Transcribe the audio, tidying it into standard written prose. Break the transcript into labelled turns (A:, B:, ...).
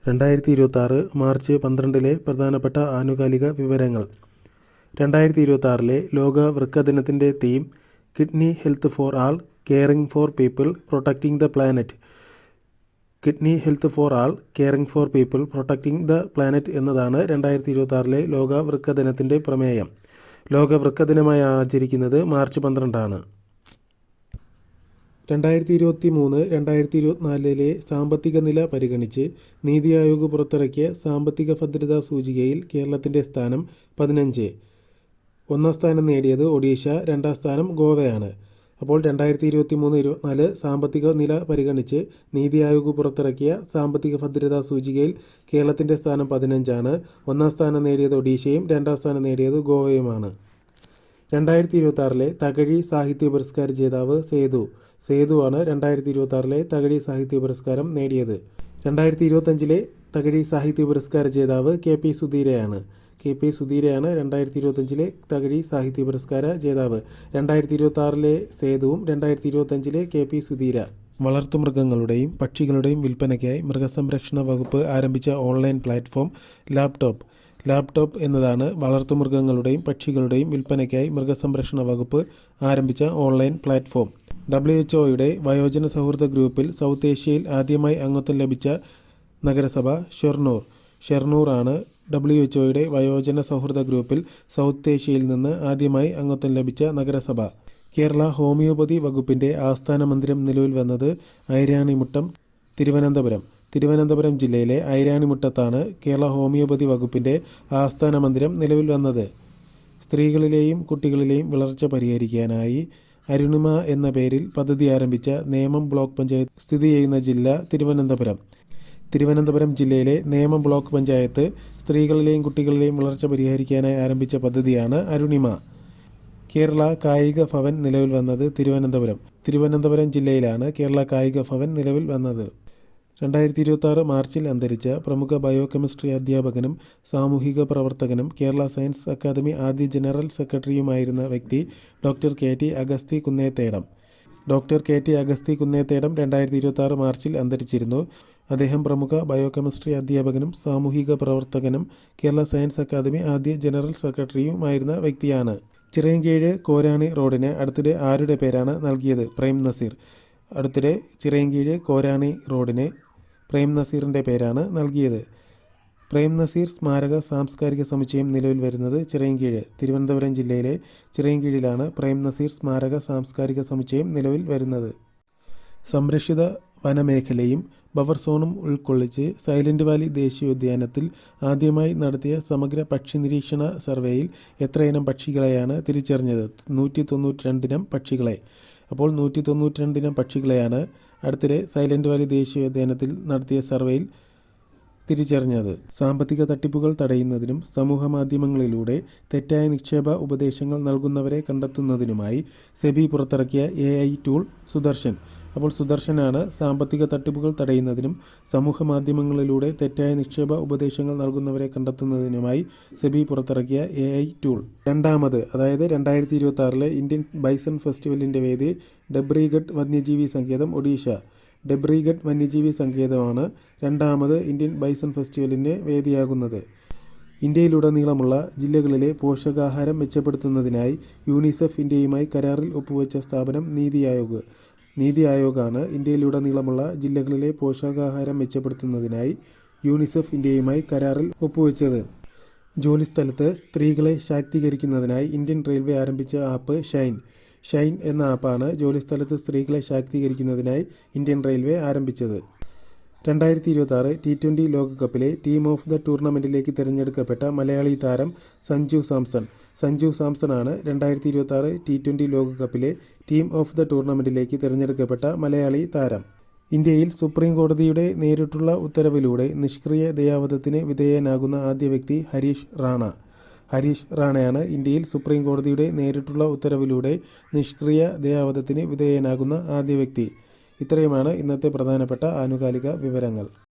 A: 2026 March 12 പ്രധാനപ്പെട്ട ആനുകാലിക വിവരങ്ങൾ. 2026 ലോക വൃക്ക ദിനത്തിൻ്റെ theme kidney health for all, caring for people, protecting the planet. Kidney health for all, caring for people, protecting the planet എന്നതാണ് 2026 ലോക വൃക്ക ദിനത്തിൻ്റെ പ്രമേയം. ലോക വൃക്ക ദിനമായി ആചരിക്കുന്നത് മാർച്ച് 12 2023-2024 സാമ്പത്തിക നില പരിഗണിച്ച് നീതി ആയോഗ് പുറത്തിറക്കിയ സാമ്പത്തിക ഭദ്രതാ സൂചികയിൽ കേരളത്തിൻ്റെ സ്ഥാനം 15. ഒന്നാം സ്ഥാനം നേടിയത് ഒഡീഷ, രണ്ടാം സ്ഥാനം ഗോവയാണ്. അപ്പോൾ 2023-24 സാമ്പത്തിക നില പരിഗണിച്ച് നീതി ആയോഗ് പുറത്തിറക്കിയ സാമ്പത്തിക ഭദ്രതാ സൂചികയിൽ കേരളത്തിൻ്റെ സ്ഥാനം 15 ആണ്. ഒന്നാം സ്ഥാനം നേടിയത് ഒഡീഷയും രണ്ടാം സ്ഥാനം നേടിയത് ഗോവയുമാണ്. 2026 തകഴി സാഹിത്യ പുരസ്കാര ജേതാവ് സേതുവാണ് 2026 തകഴി സാഹിത്യ പുരസ്കാരം നേടിയത്. 2025 തകഴി സാഹിത്യ പുരസ്കാര ജേതാവ് KP സുധീരയാണ്. KP സുധീരയാണ് 2025 തകഴി സാഹിത്യ പുരസ്കാര ജേതാവ്. 2026 സേതുവും 2025 KP സുധീര. വളർത്തുമൃഗങ്ങളുടെയും പക്ഷികളുടെയും വിൽപ്പനയ്ക്കായി മൃഗസംരക്ഷണ വകുപ്പ് ആരംഭിച്ച ഓൺലൈൻ പ്ലാറ്റ്ഫോം ലാപ്ടോപ്പ് എന്നതാണ് വളർത്തുമൃഗങ്ങളുടെയും പക്ഷികളുടെയും വിൽപ്പനയ്ക്കായി മൃഗസംരക്ഷണ വകുപ്പ് ആരംഭിച്ച ഓൺലൈൻ പ്ലാറ്റ്ഫോം. WHO വയോജന സൗഹൃദ ഗ്രൂപ്പിൽ സൗത്ത് ഏഷ്യയിൽ ആദ്യമായി അംഗത്വം ലഭിച്ച നഗരസഭ ഷൊർണൂർ ആണ്. WHO വയോജന സൗഹൃദ ഗ്രൂപ്പിൽ സൗത്ത് ഏഷ്യയിൽ നിന്ന് ആദ്യമായി അംഗത്വം ലഭിച്ച നഗരസഭ. കേരള ഹോമിയോപ്പതി വകുപ്പിൻ്റെ ആസ്ഥാന മന്ദിരം നിലവിൽ വന്നത് ഐരാണിമുട്ടം, തിരുവനന്തപുരം ജില്ലയിലെ ഐരാണിമുട്ടത്താണ് കേരള ഹോമിയോപ്പതി വകുപ്പിൻ്റെ ആസ്ഥാന മന്ദിരം നിലവിൽ വന്നത്. സ്ത്രീകളിലെയും കുട്ടികളിലെയും വളർച്ച പരിഹരിക്കാനായി അരുണിമ എന്ന പേരിൽ പദ്ധതി ആരംഭിച്ച നേമം ബ്ലോക്ക് പഞ്ചായത്ത് സ്ഥിതി ചെയ്യുന്ന ജില്ല തിരുവനന്തപുരം ജില്ലയിലെ നേമം ബ്ലോക്ക് പഞ്ചായത്ത് സ്ത്രീകളിലെയും കുട്ടികളിലെയും വളർച്ച പരിഹരിക്കാനായി ആരംഭിച്ച പദ്ധതിയാണ് അരുണിമ. കേരള കായിക ഭവൻ നിലവിൽ വന്നത് തിരുവനന്തപുരം ജില്ലയിലാണ് കേരള കായിക ഭവൻ നിലവിൽ വന്നത്. 2026 മാർച്ചിൽ അന്തരിച്ച പ്രമുഖ ബയോകെമിസ്ട്രി അധ്യാപകനും സാമൂഹിക പ്രവർത്തകനും കേരള സയൻസ് അക്കാദമി ആദ്യ ജനറൽ സെക്രട്ടറിയുമായിരുന്ന വ്യക്തി ഡോക്ടർ KT അഗസ്തി കുന്നേത്തേടം. 2026 മാർച്ചിൽ അന്തരിച്ചിരുന്നു. അദ്ദേഹം പ്രമുഖ ബയോകെമിസ്ട്രി അധ്യാപകനും സാമൂഹിക പ്രവർത്തകനും കേരള സയൻസ് അക്കാദമി ആദ്യ ജനറൽ സെക്രട്ടറിയുമായിരുന്ന വ്യക്തിയാണ്. ചിറയൻകീഴ് കോരാണി റോഡിന് അടുത്തിടെ ആരുടെ പേരാണ് നൽകിയത്? പ്രേം നസീർ. അടുത്തിടെ ചിറയൻകീഴ് കോരാണി റോഡിന് പ്രേം നസീറിൻ്റെ പേരാണ് നൽകിയത്. പ്രേം നസീർ സ്മാരക സാംസ്കാരിക സമുച്ചയം നിലവിൽ വരുന്നത് തിരുവനന്തപുരം ജില്ലയിലെ ചിറയൻകീഴിലാണ് പ്രേം നസീർ സ്മാരക സാംസ്കാരിക സമുച്ചയം നിലവിൽ വരുന്നത്. സംരക്ഷിത വനമേഖലയും ബഫർ സോണും ഉൾക്കൊള്ളിച്ച് സൈലന്റ് വാലി ദേശീയോദ്യാനത്തിൽ ആദ്യമായി നടത്തിയ സമഗ്ര പക്ഷി നിരീക്ഷണ സർവേയിൽ എത്ര ഇനം പക്ഷികളെയാണ് തിരിച്ചറിഞ്ഞത്? 192 ഇനം പക്ഷികളെ. അപ്പോൾ 192 ഇനം പക്ഷികളെയാണ് അടുത്തിടെ സൈലന്റ് വാലി ദേശീയോദ്യാനത്തിൽ നടത്തിയ സർവേയിൽ തിരിച്ചറിഞ്ഞത്. സാമ്പത്തിക തട്ടിപ്പുകൾ തടയുന്നതിനും സമൂഹ മാധ്യമങ്ങളിലൂടെ തെറ്റായ നിക്ഷേപ ഉപദേശങ്ങൾ നൽകുന്നവരെ കണ്ടെത്തുന്നതിനുമായി സെബി പുറത്തിറക്കിയ AI ടൂൾ സുദർശൻ. അപ്പോൾ സുദർശനാണ് സാമ്പത്തിക തട്ടിപ്പുകൾ തടയുന്നതിനും സമൂഹ മാധ്യമങ്ങളിലൂടെ തെറ്റായ നിക്ഷേപ ഉപദേശങ്ങൾ നൽകുന്നവരെ കണ്ടെത്തുന്നതിനുമായി സെബി പുറത്തിറക്കിയ AI ടൂൾ. അതായത് 2026 ഇന്ത്യൻ ബൈസൺ ഫെസ്റ്റിവലിൻ്റെ വേദി ഡബ്രീഗഡ് വന്യജീവി സങ്കേതം ഒഡീഷ. ഡബ്രീഗഡ് വന്യജീവി സങ്കേതമാണ് രണ്ടാമത് ഇന്ത്യൻ ബൈസൺ ഫെസ്റ്റിവലിന് വേദിയാകുന്നത്. ഇന്ത്യയിലുടനീളമുള്ള ജില്ലകളിലെ പോഷകാഹാരം മെച്ചപ്പെടുത്തുന്നതിനായി യൂണിസെഫ് ഇന്ത്യയുമായി കരാറിൽ ഒപ്പുവെച്ച സ്ഥാപനം നീതി ആയോഗാണ് ഇന്ത്യയിലുടനീളമുള്ള ജില്ലകളിലെ പോഷകാഹാരം മെച്ചപ്പെടുത്തുന്നതിനായി യൂണിസെഫ് ഇന്ത്യയുമായി കരാറിൽ ഒപ്പുവെച്ചത്. ജോലിസ്ഥലത്ത് സ്ത്രീകളെ ശാക്തീകരിക്കുന്നതിനായി ഇന്ത്യൻ റെയിൽവേ ആരംഭിച്ച ആപ്പ് ഷൈൻ എന്ന ആപ്പാണ് ജോലിസ്ഥലത്ത് സ്ത്രീകളെ ശാക്തീകരിക്കുന്നതിനായി ഇന്ത്യൻ റെയിൽവേ ആരംഭിച്ചത്. 2026 T20 ലോകകപ്പിലെ ടീം ഓഫ് ദ ടൂർണമെൻറ്റിലേക്ക് തിരഞ്ഞെടുക്കപ്പെട്ട മലയാളി താരം സഞ്ജു സാംസണാണ് 2026 T20 ലോകകപ്പിലെ ടീം ഓഫ് ദ ടൂർണമെൻറ്റിലേക്ക് തിരഞ്ഞെടുക്കപ്പെട്ട മലയാളി താരം. ഇന്ത്യയിൽ സുപ്രീം കോടതിയുടെ നേരിട്ടുള്ള ഉത്തരവിലൂടെ നിഷ്ക്രിയ ദയാവധത്തിന് വിധേയനാകുന്ന ആദ്യ വ്യക്തി ഹരീഷ് റാണയാണ് ഇന്ത്യയിൽ സുപ്രീം കോടതിയുടെ നേരിട്ടുള്ള ഉത്തരവിലൂടെ നിഷ്ക്രിയ ദയാവധത്തിന് വിധേയനാകുന്ന ആദ്യ വ്യക്തി. ഇത്രയുമാണ് ഇന്നത്തെ പ്രധാനപ്പെട്ട ആനുകാലിക വിവരങ്ങൾ.